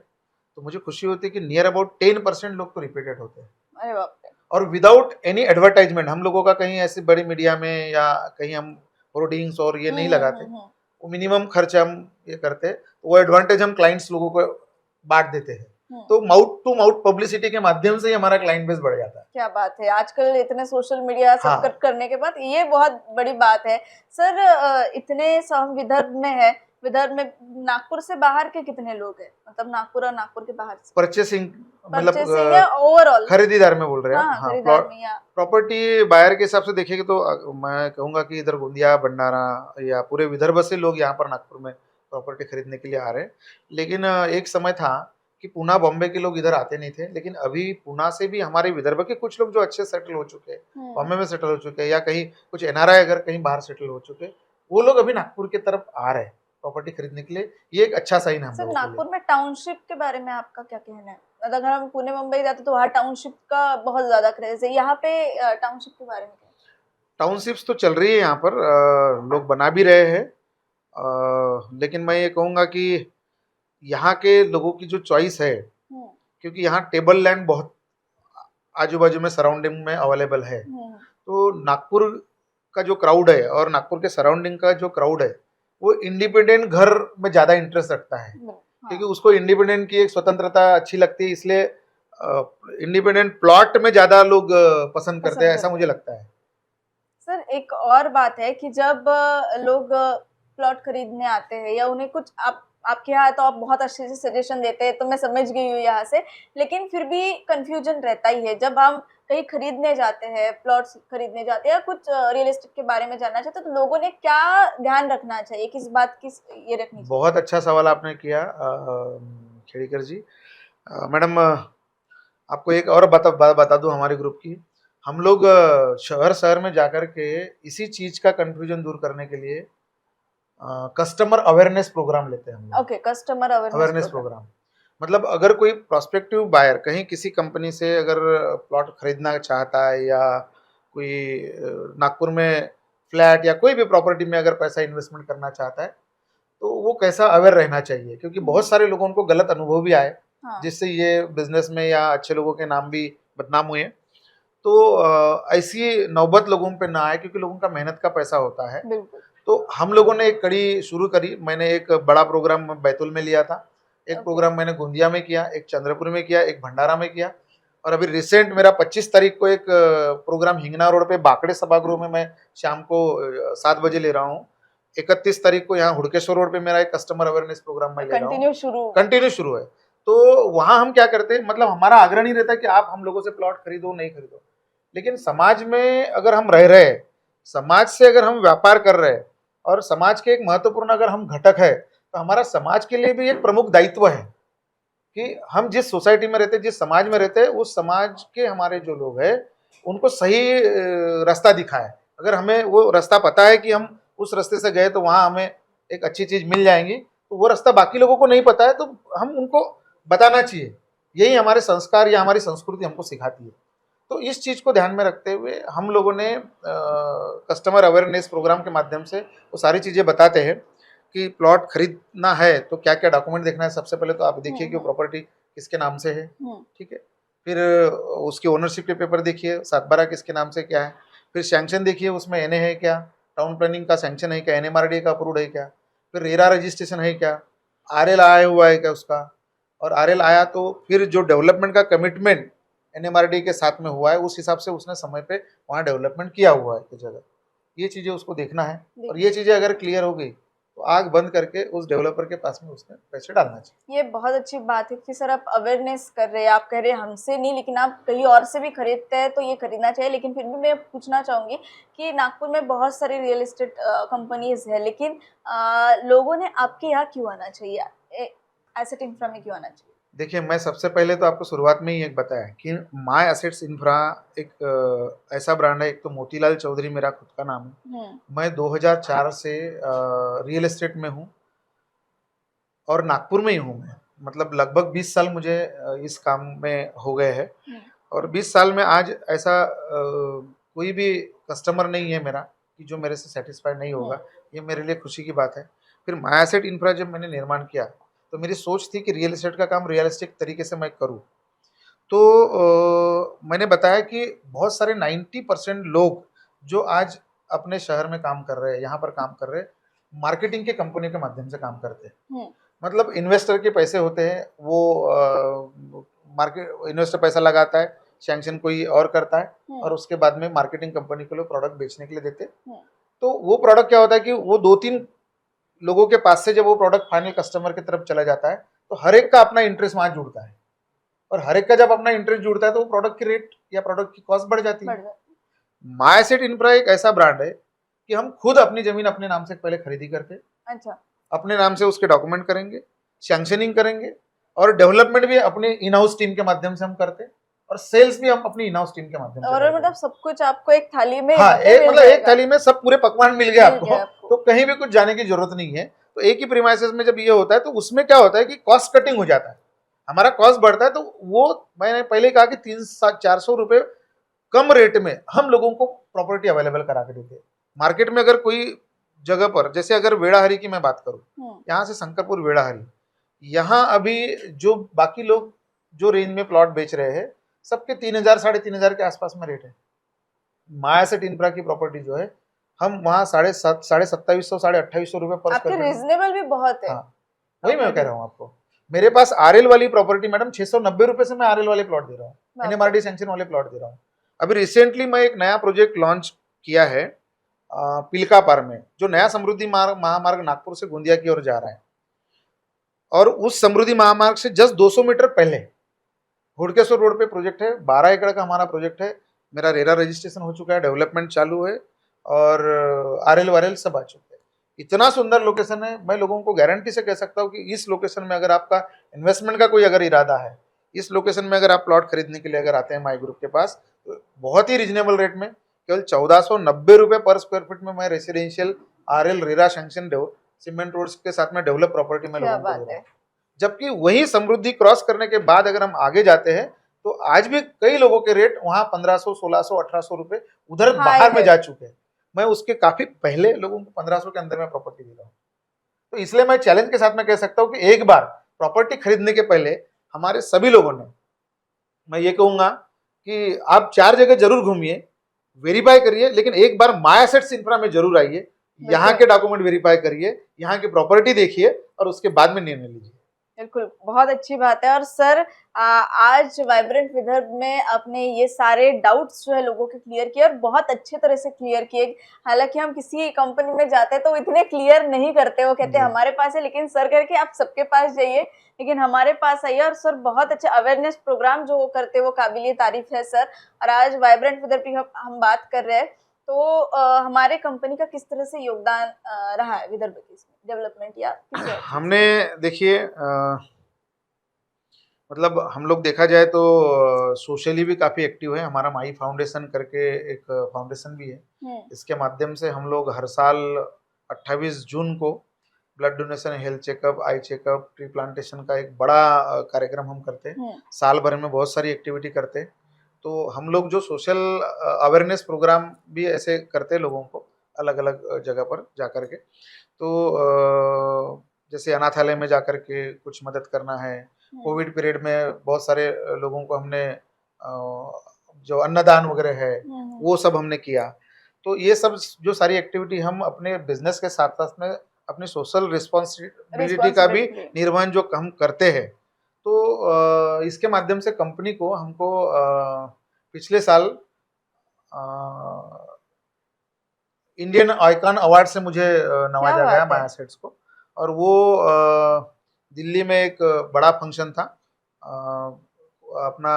तो मुझे खुशी होती है कि नियर अबाउट 10% लोग तो रिपीटेड होते हैं। अरे बाप रे। और विदाउट एनी एडवर्टाइजमेंट, हम लोगों का कहीं ऐसी बड़ी मीडिया में या कहीं हम होर्डिंग्स और ये नहीं लगाते। वो मिनिमम खर्च हम ये करते हैं, तो वो एडवांटेज हम क्लाइंट्स लोगों को बांट देते हैं। तो माउथ टू माउथ पब्लिसिटी के माध्यम से ही हमारा क्लाइंट बेस बढ़ जाता है। क्या बात है, आजकल इतने सोशल मीडिया सब हाँ। करने के बाद ये बहुत बड़ी बात है। सर इतने हम विदर्भ में है, विदर्भ में नागपुर से बाहर के कितने लोग हैं, मतलब नागपुर और नागपुर के बाहर से? परचेसिंग मतलब परचेसिंग या ओवरऑल? खरीदार में बोल रहे हैं हाँ, आप? हाँ, खरीदार में या प्रॉपर्टी बायर के हिसाब से देखेंगे तो मैं कहूंगा कि इधर गोंदिया, भंडारा या पूरे विदर्भ से लोग यहाँ पर नागपुर में प्रॉपर्टी खरीदने के लिए आ रहे हैं। लेकिन एक समय था कि पुणे, बॉम्बे के लोग इधर आते नहीं थे। लेकिन अभी पुणे से भी हमारे विदर्भ के कुछ लोग जो अच्छे सेटल हो चुके हैं, बॉम्बे में सेटल हो चुके हैं, या कहीं कुछ एनआरआई अगर कहीं बाहर सेटल हो चुके हैं, वो लोग अभी नागपुर की तरफ आ रहे हैं प्रॉपर्टी खरीदने के लिए। ये एक अच्छा साइन है हम सर लोगों के लिए। नागपुर में टाउनशिप के बारे में आपका क्या कहना है? मतलब अगर हम पुणे मुंबई जाते तो वहाँ टाउनशिप का बहुत ज्यादा क्रेज है, यहाँ पे टाउनशिप के बारे में क्या? टाउनशिप्स तो चल रही है यहाँ पर, लोग बना भी रहे हैं। लेकिन मैं ये कहूँगा कि यहाँ के लोगों की जो चॉइस है, हम्म, क्योंकि यहाँ टेबल लैंड बहुत आजू बाजू में सराउंडिंग में अवेलेबल है। तो नागपुर का जो क्राउड है और नागपुर के सराउंडिंग का जो क्राउड है, वो इंडिपेंडेंट घर में ज़्यादा इंटरेस्ट रखता है। हाँ। क्योंकि उसको इंडिपेंडेंट की एक स्वतंत्रता अच्छी लगती है, इसलिए इंडिपेंडेंट प्लॉट में ज़्यादा लोग पसंद करते हैं, ऐसा मुझे लगता है। सर एक और बात है कि जब लोग प्लॉट खरीदने आते हैं या उन्हें कुछ आपके यहाँ तो आप बहुत अच्छे से सजेशन देते हैं, तो मैं समझ गई हूँ यहाँ से, लेकिन फिर भी कंफ्यूजन रहता ही है जब हम कहीं खरीदने जाते हैं, प्लॉट्स खरीदने जाते हैं या कुछ रियल एस्टेट के बारे में जानना चाहते हैं, तो लोगों ने क्या ध्यान रखना चाहिए, किस बात की ये रखनी चाहिए? बहुत अच्छा सवाल आपने किया खेड़ीकर जी। मैडम, आपको एक और बता दूं हमारे ग्रुप की। हम लोग शहर शहर में जाकर के इसी चीज का कंफ्यूजन दूर करने के लिए कस्टमर अवेयरनेस प्रोग्राम लेते हैं हम लोग। ओके, कस्टमर अवेयरनेस प्रोग्राम मतलब अगर कोई प्रोस्पेक्टिव बायर कहीं किसी कंपनी से अगर प्लॉट खरीदना चाहता है, या कोई नागपुर में फ्लैट या कोई भी प्रॉपर्टी में अगर पैसा इन्वेस्टमेंट करना चाहता है, तो वो कैसा अवेयर रहना चाहिए। क्योंकि बहुत सारे लोगों को गलत अनुभव भी आए, हाँ। जिससे जिससे ये बिजनेस में या अच्छे लोगों के नाम भी बदनाम हुए। तो ऐसी नौबत लोगों पे ना आए, क्योंकि लोगों का मेहनत का पैसा होता है। बिल्कुल। तो हम लोगों ने एक कड़ी शुरू करी। मैंने एक बड़ा प्रोग्राम बैतूल में लिया था, एक प्रोग्राम मैंने गोंदिया में किया, एक चंद्रपुर में किया, एक भंडारा में किया, और अभी रिसेंट मेरा 25 तारीख को एक प्रोग्राम हिंगना रोड पे बाकड़े सभागृह में मैं शाम को 7 बजे ले रहा हूँ। 31 तारीख को यहाँ हुड़केश्वर रोड पे मेरा एक कस्टमर अवेयरनेस प्रोग्राम मैं ले रहा हूँ। कंटिन्यू शुरू है। तो वहाँ हम क्या करते हैं, मतलब हमारा आग्रह नहीं रहता कि आप हम लोगों से प्लॉट खरीदो नहीं खरीदो, लेकिन समाज में अगर हम रह रहे हैं, समाज से अगर हम व्यापार कर रहे हैं, और समाज के एक महत्वपूर्ण अगर हम घटक है, तो हमारा समाज के लिए भी एक प्रमुख दायित्व है कि हम जिस सोसाइटी में रहते हैं, जिस समाज में रहते हैं, उस समाज के हमारे जो लोग हैं उनको सही रास्ता दिखाए। अगर हमें वो रास्ता पता है कि हम उस रास्ते से गए तो वहाँ हमें एक अच्छी चीज मिल जाएंगी, तो वो रास्ता बाकी लोगों को नहीं पता है तो हम उनको बताना चाहिए। यही हमारे संस्कार या हमारी संस्कृति हमको सिखाती है। तो इस चीज को ध्यान में रखते हुए हम लोगों ने कस्टमर अवेयरनेस प्रोग्राम के माध्यम से वो सारी चीजें बताते हैं कि प्लॉट खरीदना है तो क्या क्या डॉक्यूमेंट देखना है। सबसे पहले तो आप देखिए कि वो प्रॉपर्टी किसके नाम से है, ठीक है। फिर उसकी ओनरशिप के पेपर देखिए, 7/12 किसके नाम से क्या है। फिर सैंक्शन देखिए, उसमें एनए है क्या, टाउन प्लानिंग का सैंक्शन है क्या, एनएमआरडी का अप्रूव्ड है क्या, फिर रेरा रजिस्ट्रेशन है क्या, आरएल आया हुआ है क्या उसका, और आरएल आया तो फिर जो डेवलपमेंट का कमिटमेंट एनएमआरडी के साथ में हुआ है उस हिसाब से उसने समय पे वहाँ डेवलपमेंट किया हुआ है की जगह। ये चीज़ें उसको देखना है, और ये चीज़ें अगर क्लियर हो गई तो आग बंद करके उस डेवलपर के पास में उसने पैसे डालना चाहिए। ये बहुत अच्छी बात है कि सर आप अवेयरनेस कर रहे हैं, आप कह रहे हैं हमसे नहीं लेकिन आप कहीं और से भी खरीदते हैं तो ये खरीदना चाहिए। लेकिन फिर भी मैं पूछना चाहूंगी कि नागपुर में बहुत सारी रियल एस्टेट कंपनीज है, लेकिन लोगों ने आपके यहाँ क्यों आना चाहिए, एसेट इंफ्रा में क्यों आना चाहिए? देखिए, मैं सबसे पहले तो आपको शुरुआत में ही एक बताया कि माय एसेट्स इंफ्रा एक ऐसा ब्रांड है। एक तो मोतीलाल चौधरी मेरा खुद का नाम है। मैं 2004 से रियल एस्टेट में हूँ और नागपुर में ही हूँ मैं। मतलब लगभग 20 साल मुझे इस काम में हो गए हैं। और 20 साल में आज ऐसा कोई भी कस्टमर नहीं है मेरा कि जो मेरे से सेटिस्फाइड नहीं होगा। ये मेरे लिए खुशी की बात है। फिर माय एसेट इंफ्रा जब मैंने निर्माण किया तो मेरी सोच थी कि रियल एस्टेट का काम रियलिस्टिक तरीके से मैं करूं। तो मैंने बताया कि बहुत सारे 90% लोग जो आज अपने शहर में काम कर रहे हैं, यहाँ पर काम कर रहे हैं, मार्केटिंग के कंपनी के माध्यम से काम करते हैं। मतलब इन्वेस्टर के पैसे होते हैं, वो मार्केट इन्वेस्टर पैसा लगाता है, सैंक्शन कोई और करता है और उसके बाद में मार्केटिंग कंपनी को लोग प्रोडक्ट बेचने के लिए देते हैं। तो वो प्रोडक्ट क्या होता है कि वो 2-3 लोगों के पास से जब वो प्रोडक्ट फाइनल कस्टमर की तरफ चला जाता है तो हर एक का अपना इंटरेस्ट वहां जुड़ता है। और हर एक का जब अपना इंटरेस्ट जुड़ता है तो वो प्रोडक्ट की रेट या प्रोडक्ट की कॉस्ट बढ़ जाती है। माय एसेट इंफ्रा एक ऐसा ब्रांड है कि हम खुद अपनी जमीन अपने नाम से पहले खरीदी करके, अच्छा, अपने नाम से उसके डॉक्यूमेंट करेंगे, सैंक्शनिंग करेंगे और डेवलपमेंट भी अपने इन हाउस टीम के माध्यम से हम करते हैं और सेल्स भी हम अपनी इन हाउस टीम के माध्यम से और करते मतलब सब कुछ आपको एक थाली में हाँ, मिल एक मतलब एक जाएगा। थाली में सब पूरे पकवान मिल गए मिल आपको। गया आपको। तो कहीं भी कुछ जाने की जरूरत नहीं है। तो एक ही प्रीमाइसेस में जब ये होता है तो उसमें क्या होता है कि कॉस्ट कटिंग हो जाता है, हमारा कॉस्ट बढ़ता है। तो वो मैंने पहले कहा कि 300-400 रुपए कम रेट में हम लोगों को प्रॉपर्टी अवेलेबल करा के देते हैं। मार्केट में अगर कोई जगह पर, जैसे अगर वेड़ाहरी की मैं बात करूं, यहाँ से शंकरपुर वेड़ाहरी, यहाँ अभी जो बाकी लोग जो रेंज में प्लॉट बेच रहे हैं सबके 3,000 3,500 के आसपास में रेट है। माय एसेट इंफ्रा की प्रॉपर्टी जो है हम वहाँ 27,500 28,000 रुपए पर आपके स्क्वायर फीट। रीजनेबल भी बहुत है। हाँ, वही मैं कह रहा हूँ आपको। मेरे पास आरएल वाली प्रॉपर्टी मैडम 690 रुपए से मैं आरएल वाले प्लॉट दे रहा हूँ, एनएमआरडी सैंक्शन वाले प्लॉट दे रहा हूँ। अभी रिसेंटली मैं एक नया प्रोजेक्ट लॉन्च किया है पिलका पार में, जो नया समृद्धि महामार्ग नागपुर से गोंदिया की ओर जा रहा है। और उस समृद्धि महामार्ग से जस्ट 200 मीटर पहले हुडकेश्वर रोड पे प्रोजेक्ट है। 12 एकड़ का हमारा प्रोजेक्ट है। मेरा रेरा रजिस्ट्रेशन हो चुका है, डेवलपमेंट चालू है और आरएल वारएल सब आ चुके हैं। इतना सुंदर लोकेशन है। मैं लोगों को गारंटी से कह सकता हूँ कि इस लोकेशन में अगर आपका इन्वेस्टमेंट का कोई अगर इरादा है, इस लोकेशन में अगर आप प्लॉट खरीदने के लिए अगर आते हैं माई ग्रुप के पास, तो बहुत ही रिजनेबल रेट में केवल 1490 रुपए पर स्क्वायर फीट में मैं residential RL RERA sanction cement roads के साथ में डेवलप प्रॉपर्टी में लोगों को दे रहा हूं। जबकि वही समृद्धि क्रॉस करने के बाद अगर हम आगे जाते हैं तो आज भी कई लोगों के रेट वहां 1500 1600 1800 रुपए उधर बाहर में जा चुके हैं। मैं उसके काफी पहले लोगों को 1500 के अंदर में प्रॉपर्टी दे रहा हूँ। तो इसलिए मैं चैलेंज के साथ में कह सकता हूँ कि एक बार प्रॉपर्टी खरीदने के पहले हमारे सभी लोगों ने, मैं ये कहूंगा कि आप 4 जगह जरूर घूमिए, वेरीफाई करिए, लेकिन एक बार माय एसेट्स इंफ्रा में जरूर आइए, यहाँ के डॉक्यूमेंट वेरीफाई करिए, यहाँ की प्रॉपर्टी देखिए और उसके बाद में निर्णय लीजिए। बिल्कुल, बहुत अच्छी बात है। और सर आज वाइब्रेंट विदर्भ में आपने ये सारे डाउट्स जो है लोगों के क्लियर किए और बहुत अच्छे तरह से क्लियर किए। हालांकि हम किसी कंपनी में जाते हैं तो इतने क्लियर नहीं करते, वो कहते हैं हमारे पास है, लेकिन सर करके आप सबके पास जाइए, लेकिन हमारे पास आइए। और सर बहुत अच्छा अवेयरनेस प्रोग्राम जो वो करते हैं वो काबिलिए तारीफ है सर। और आज वाइब्रेंट विदर्भ की हम बात कर रहे हैं तो हमारे कंपनी का किस तरह से योगदान रहा है विदर्भ की डेवलपमेंट या किसी और हमने देखिए मतलब हम लोग देखा जाए तो सोशली भी काफ़ी एक्टिव है। हमारा माई फाउंडेशन करके एक फाउंडेशन भी है। इसके माध्यम से हम लोग हर साल 28 जून को blood donation, health checkup, eye checkup, tree plantation का एक बड़ा कार्यक्रम हम करते हैं। साल भर में बहुत सारी एक्टिविटी करते हैं। तो हम लोग जो सोशल अवेयरनेस प्रोग्राम भी ऐसे करते हैं लोगों को अलग अलग जगह पर जा कर के। तो जैसे अनाथालय में जाकर के कुछ मदद करना है। कोविड पीरियड में बहुत सारे लोगों को हमने जो अन्नदान वगैरह है वो सब हमने किया। तो ये सब जो सारी एक्टिविटी हम अपने बिजनेस के साथ साथ में अपनी सोशल रिस्पॉन्सिबिलिटी का भी निर्वहन जो हम करते हैं। तो इसके माध्यम से कंपनी को हमको पिछले साल इंडियन आइकॉन अवार्ड से मुझे क्या नवाजा बात गया है। माई एसेट्स को। और वो दिल्ली में एक बड़ा फंक्शन था, अपना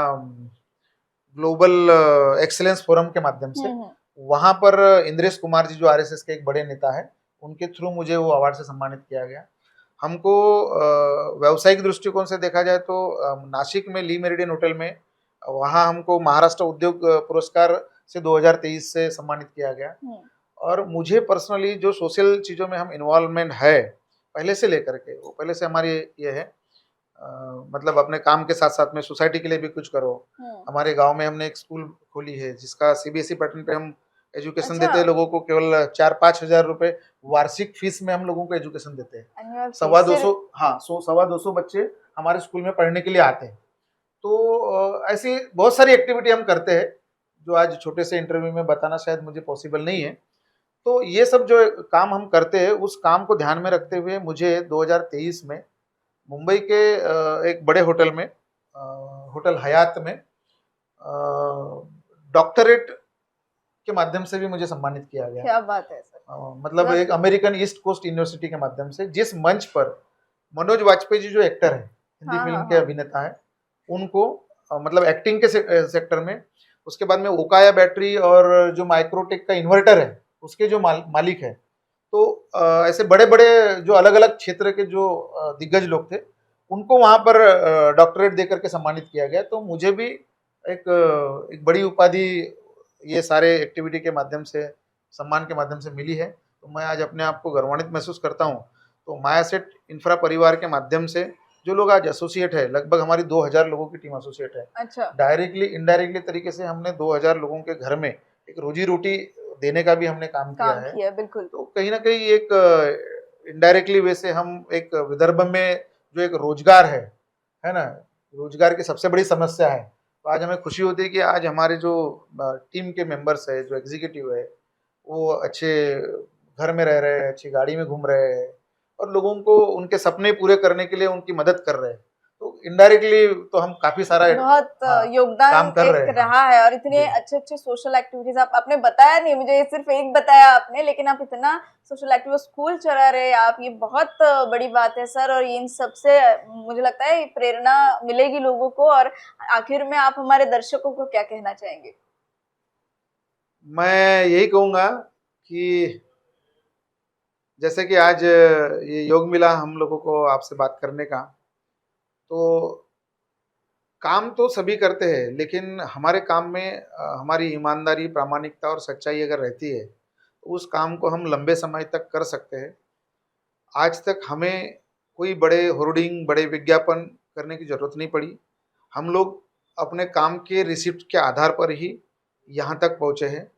ग्लोबल एक्सीलेंस फोरम के माध्यम से। हम्म। वहां पर इंद्रेश कुमार जी जो आरएसएस के एक बड़े नेता है, उनके थ्रू मुझे वो अवार्ड से सम्मानित किया गया। हमको व्यावसायिक दृष्टिकोण से देखा जाए तो नासिक में ली मेरिडियन होटल में, वहाँ हमको महाराष्ट्र उद्योग पुरस्कार से 2023 से सम्मानित किया गया। और मुझे पर्सनली जो सोशल चीज़ों में हम इन्वॉल्वमेंट है पहले से लेकर के, वो पहले से हमारी ये है, मतलब अपने काम के साथ साथ में सोसाइटी के लिए भी कुछ करो। हमारे गांव में हमने एक स्कूल खोली है जिसका सीबीएसई पैटर्न पे हम एजुकेशन अच्छा। देते हैं लोगों को, केवल 4-5 हज़ार रुपए वार्षिक फीस में हम लोगों को एजुकेशन देते हैं। Annual fees 250, हाँ 250 बच्चे हमारे स्कूल में पढ़ने के लिए आते हैं। तो ऐसी बहुत सारी एक्टिविटी हम करते हैं जो आज छोटे से इंटरव्यू में बताना शायद मुझे पॉसिबल नहीं है। तो ये सब जो काम हम करते हैं उस काम को ध्यान में रखते हुए मुझे 2023 में मुंबई के एक बड़े होटल में, होटल हयात में, डॉक्टरेट के माध्यम से भी मुझे सम्मानित किया गया। क्या बात है सर। मतलब एक अमेरिकन ईस्ट कोस्ट यूनिवर्सिटी के माध्यम से, जिस मंच पर मनोज वाजपेयी जी जो एक्टर है, हिंदी फिल्म के अभिनेता है, उनको मतलब एक्टिंग के सेक्टर में, उसके बाद में ओकाया बैटरी और जो माइक्रोटेक का इन्वर्टर है उसके जो मालिक है, तो ऐसे बड़े बड़े जो अलग अलग क्षेत्र के जो दिग्गज लोग थे उनको वहाँ पर डॉक्टरेट देकर के सम्मानित किया गया। तो मुझे भी एक बड़ी उपाधि ये सारे एक्टिविटी के माध्यम से, सम्मान के माध्यम से मिली है। तो मैं आज अपने आप को गौरवान्वित महसूस करता हूँ। तो माई एसेट इंफ्रा परिवार के माध्यम से जो लोग आज एसोसिएट है, लगभग हमारी 2000 लोगों की टीम एसोसिएट है। अच्छा। डायरेक्टली इनडायरेक्टली तरीके से हमने 2000 लोगों के घर में एक रोजी रोटी देने का भी हमने काम किया है। बिल्कुल। तो कहीं ना कहीं एक इनडायरेक्टली वे से हम एक विदर्भ में जो एक रोजगार है ना, रोजगार की सबसे बड़ी समस्या है। तो आज हमें खुशी होती है कि आज हमारे जो टीम के मेंबर्स है, जो एग्जीक्यूटिव है, वो अच्छे घर में रह रहे हैं, अच्छी गाड़ी में घूम रहे हैं और लोगों को उनके सपने पूरे करने के लिए उनकी मदद कर रहे हैं। तो इनडायरेक्टली तो हम काफी सारा बहुत योगदान काम कर रहे हैं। रहा है। और इतने अच्छे अच्छे सोशल एक्टिविटीज आपने बताया नहीं मुझे, सिर्फ एक बताया आपने, लेकिन आप इतना सोशल एक्टिविटी स्कूल चला रहे आप, ये बहुत बड़ी बात है सर। और इन सबसे मुझे लगता है प्रेरणा मिलेगी लोगों को। और आखिर में आप हमारे दर्शकों को क्या कहना चाहेंगे? मैं यही कहूँगा कि जैसे कि आज ये योग मिला हम लोगों को आपसे बात करने का, तो काम तो सभी करते हैं, लेकिन हमारे काम में हमारी ईमानदारी, प्रामाणिकता और सच्चाई अगर रहती है तो उस काम को हम लंबे समय तक कर सकते हैं। आज तक हमें कोई बड़े होर्डिंग, बड़े विज्ञापन करने की जरूरत नहीं पड़ी। हम लोग अपने काम के रिसिप्ट के आधार पर ही यहाँ तक पहुँचे हैं।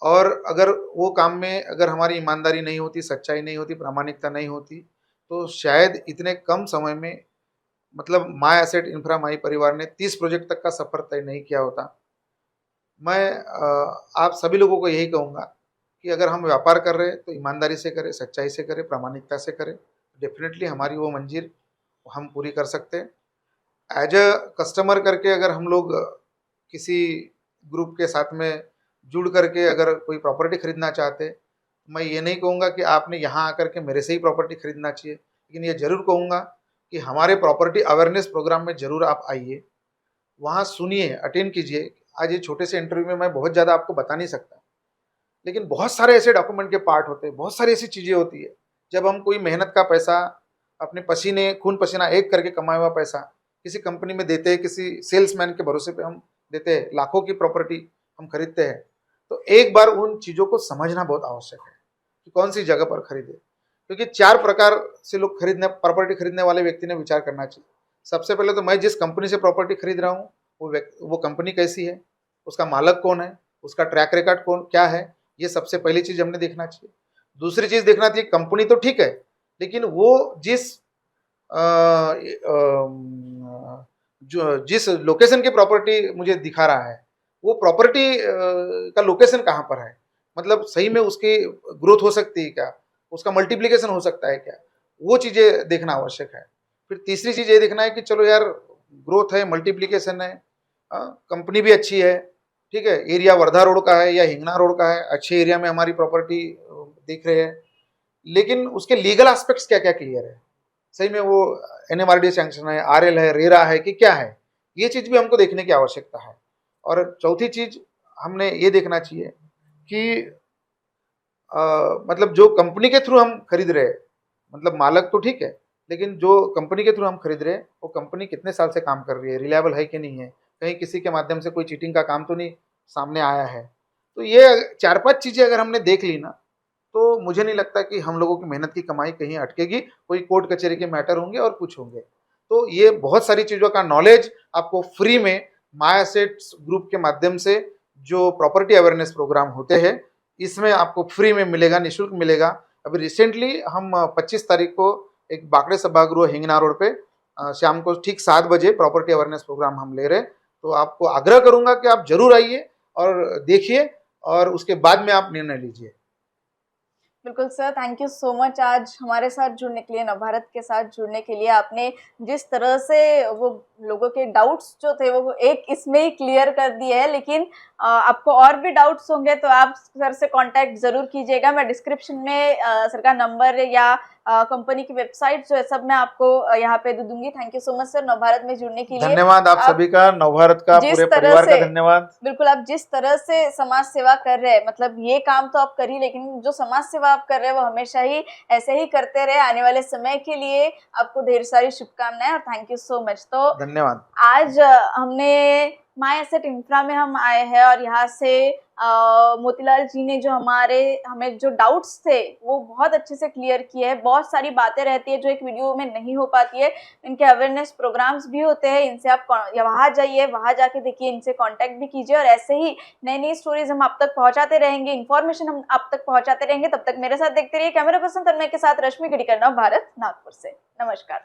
और अगर वो काम में अगर हमारी ईमानदारी नहीं होती, सच्चाई नहीं होती, प्रामाणिकता नहीं होती, तो शायद इतने कम समय में, मतलब माई एसेट इंफ्रा माई परिवार ने 30 प्रोजेक्ट तक का सफर तय नहीं किया होता। मैं आप सभी लोगों को यही कहूँगा कि अगर हम व्यापार कर रहे हैं तो ईमानदारी से करें, सच्चाई से करें, प्रामाणिकता से करें। डेफिनेटली हमारी वो मंजिल हम पूरी कर सकते हैं। एज अ कस्टमर करके अगर हम लोग किसी ग्रुप के साथ में जुड़ करके अगर कोई प्रॉपर्टी खरीदना चाहते, मैं ये नहीं कहूँगा कि आपने यहाँ आकर के मेरे से ही प्रॉपर्टी खरीदना चाहिए, लेकिन ये जरूर कहूँगा कि हमारे प्रॉपर्टी अवेयरनेस प्रोग्राम में जरूर आप आइए, वहाँ सुनिए, अटेंड कीजिए। आज ये छोटे से इंटरव्यू में मैं बहुत ज़्यादा आपको बता नहीं सकता, लेकिन बहुत सारे ऐसे डॉक्यूमेंट के पार्ट होते हैं, बहुत सारी ऐसी चीज़ें होती है। जब हम कोई मेहनत का पैसा, अपने पसीने खून पसीना एक करके कमाया हुआ पैसा किसी कंपनी में देते हैं, किसी सेल्समैन के भरोसे पे हम देते हैं, लाखों की प्रॉपर्टी हम खरीदते हैं, तो एक बार उन चीज़ों को समझना बहुत आवश्यक है कि कौन सी जगह पर खरीदे। क्योंकि 4 प्रकार से लोग प्रॉपर्टी खरीदने वाले व्यक्ति ने विचार करना चाहिए। सबसे पहले तो मैं जिस कंपनी से प्रॉपर्टी खरीद रहा हूँ वो कंपनी कैसी है, उसका मालक कौन है, उसका ट्रैक रिकॉर्ड क्या है, ये सबसे पहली चीज़ हमने देखना चाहिए। दूसरी चीज़ देखना चाहिए, कंपनी तो ठीक है, लेकिन वो जिस लोकेशन की प्रॉपर्टी मुझे दिखा रहा है, वो प्रॉपर्टी का लोकेशन कहाँ पर है, मतलब सही में उसकी ग्रोथ हो सकती है क्या, उसका मल्टीप्लिकेशन हो सकता है क्या, वो चीज़ें देखना आवश्यक है। फिर तीसरी चीज़ ये देखना है कि चलो यार ग्रोथ है, मल्टीप्लिकेशन है, कंपनी भी अच्छी है, ठीक है, एरिया वर्धा रोड का है या हिंगना रोड का है, अच्छे एरिया में हमारी प्रॉपर्टी दिख रही है, लेकिन उसके लीगल एस्पेक्ट्स क्या क्या क्लियर है, सही में वो एनएमआरडी सैंक्शन है, आरएल है, रेरा है कि क्या है, ये चीज भी हमको देखने की आवश्यकता है। और चौथी चीज हमने ये देखना चाहिए कि मतलब जो कंपनी के थ्रू हम खरीद रहे हैं, मतलब मालक तो ठीक है, लेकिन जो कंपनी के थ्रू हम खरीद रहे हैं वो कंपनी कितने साल से काम कर रही है, रिलायबल है कि नहीं है, कहीं किसी के माध्यम से कोई चीटिंग का काम तो नहीं सामने आया है। तो ये 4-5 चीजें अगर हमने देख ली ना, तो मुझे नहीं लगता कि हम लोगों की मेहनत की कमाई कहीं अटकेगी, कोई कोर्ट कचहरी के मैटर होंगे और कुछ होंगे। तो ये बहुत सारी चीज़ों का नॉलेज आपको फ्री में माय एसेट्स ग्रुप के माध्यम से जो प्रॉपर्टी अवेयरनेस प्रोग्राम होते हैं, इसमें आपको फ्री में मिलेगा, निःशुल्क मिलेगा। अभी रिसेंटली हम 25 तारीख को एक बाकड़े सभागृह हिंगना रोड पे शाम को ठीक 7 बजे प्रॉपर्टी अवेयरनेस प्रोग्राम हम ले रहे हैं। तो आपको आग्रह करूंगा कि आप जरूर आइए और देखिए और उसके बाद में आप निर्णय लीजिए। बिल्कुल sir, thank you so much आज हमारे साथ जुड़ने के लिए, नवभारत के साथ जुड़ने के लिए। आपने जिस तरह से वो लोगों के डाउट्स जो थे वो एक इसमें ही क्लियर कर दिए हैं, लेकिन आपको और भी डाउट्स होंगे तो आप सर से कांटेक्ट ज़रूर कीजिएगा। मैं डिस्क्रिप्शन में सर का नंबर या कंपनी की वेबसाइट जो है सब मैं आपको यहाँ पे दे दूंगी। Thank you so much sir Navbharat में जुड़ने के लिए। धन्यवाद आप सभी का, नवभारत का, पूरे परिवार का धन्यवाद। बिल्कुल, आप जिस तरह से समाज सेवा कर रहे हैं, मतलब ये काम तो आप कर ही, लेकिन जो समाज सेवा आप कर रहे हैं वो हमेशा ही ऐसे ही करते रहे। आने वाले समय के लिए आपको ढेर सारी शुभकामनाएं और थैंक यू सो मच। तो धन्यवाद। आज हमने माय एसेट इंफ्रा में हम आए हैं और यहाँ से मोतीलाल जी ने जो हमें जो डाउट्स थे वो बहुत अच्छे से क्लियर किए हैं। बहुत सारी बातें रहती है जो एक वीडियो में नहीं हो पाती है, इनके अवेयरनेस प्रोग्राम्स भी होते हैं, इनसे आप वहाँ जाइए, वहाँ जाके देखिए, इनसे कांटेक्ट भी कीजिए और ऐसे ही नई नई स्टोरीज हम आप तक पहुँचाते रहेंगे, इन्फॉर्मेशन हम आप तक पहुँचाते रहेंगे। तब तक मेरे साथ देखते रहिए। कैमरा पर्सन तन्मय के साथ रश्मि गढ़ीकर, नवभारत नागपुर से। नमस्कार।